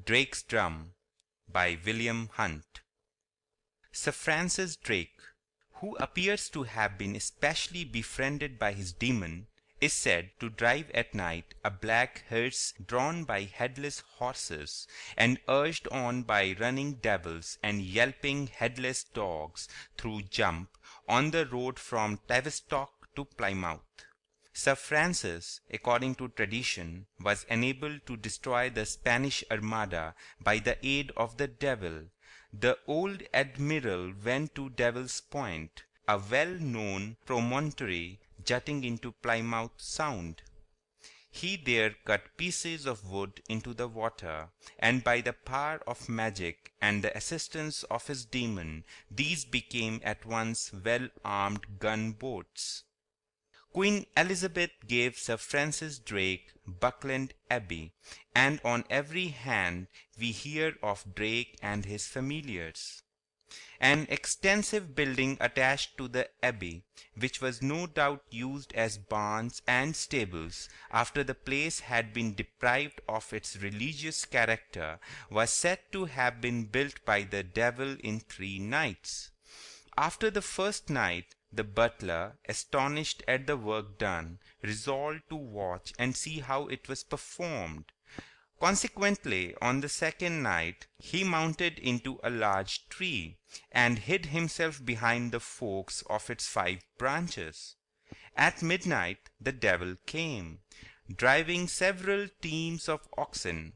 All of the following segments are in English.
Drake's Drum by William Hunt. Sir Francis Drake, who appears to have been especially befriended by his demon, is said to drive at night a black hearse drawn by headless horses and urged on by running devils and yelping headless dogs through Jump on the road from Tavistock to Plymouth. Sir Francis, according to tradition, was enabled to destroy the Spanish Armada by the aid of the devil. The old admiral went to Devil's Point, a well-known promontory jutting into Plymouth Sound. He there cut pieces of wood into the water, and by the power of magic and the assistance of his demon, these became at once well-armed gun-boats. Queen Elizabeth gave Sir Francis Drake Buckland Abbey, and on every hand we hear of Drake and his familiars. An extensive building attached to the abbey, which was no doubt used as barns and stables after the place had been deprived of its religious character, was said to have been built by the devil in 3 nights. After the first night, the butler, astonished at the work done, resolved to watch and see how it was performed. Consequently, on the second night, he mounted into a large tree, and hid himself behind the forks of its 5 branches. At midnight the devil came, driving several teams of oxen,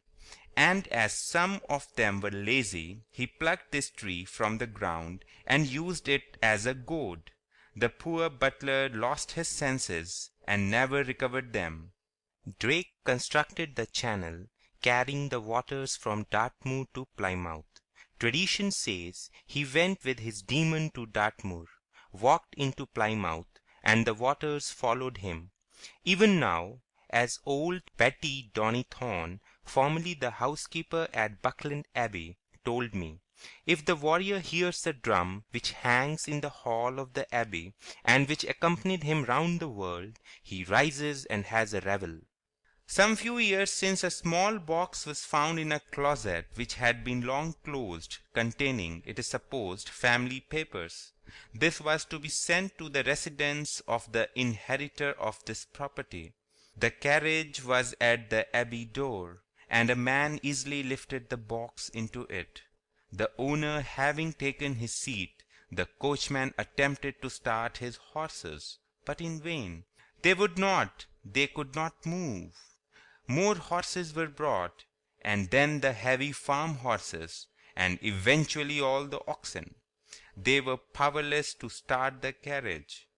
and as some of them were lazy, he plucked this tree from the ground and used it as a goad. The poor butler lost his senses and never recovered them. Drake constructed the channel carrying the waters from Dartmoor to Plymouth. Tradition says he went with his demon to Dartmoor, walked into Plymouth, and the waters followed him. Even now, as old Betty Donnythorne, formerly the housekeeper at Buckland Abbey, told me, if the warrior hears the drum which hangs in the hall of the abbey, and which accompanied him round the world, he rises and has a revel. Some few years since a small box was found in a closet which had been long closed, containing, it is supposed, family papers. This was to be sent to the residence of the inheritor of this property. The carriage was at the abbey door, and a man easily lifted the box into it. The owner having taken his seat, the coachman attempted to start his horses, but in vain. They would not, they could not move. More horses were brought, and then the heavy farm horses, and eventually all the oxen. They were powerless to start the carriage.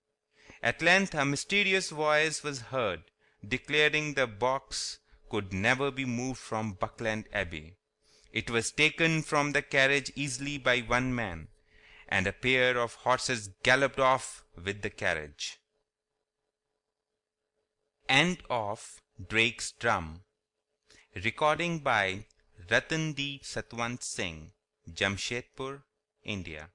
At length a mysterious voice was heard, declaring the box could never be moved from Buckland Abbey. It was taken from the carriage easily by one man, and a pair of horses galloped off with the carriage. End of Drake's Drum. Recording by Ratandip Satwant Singh, Jamshedpur, India.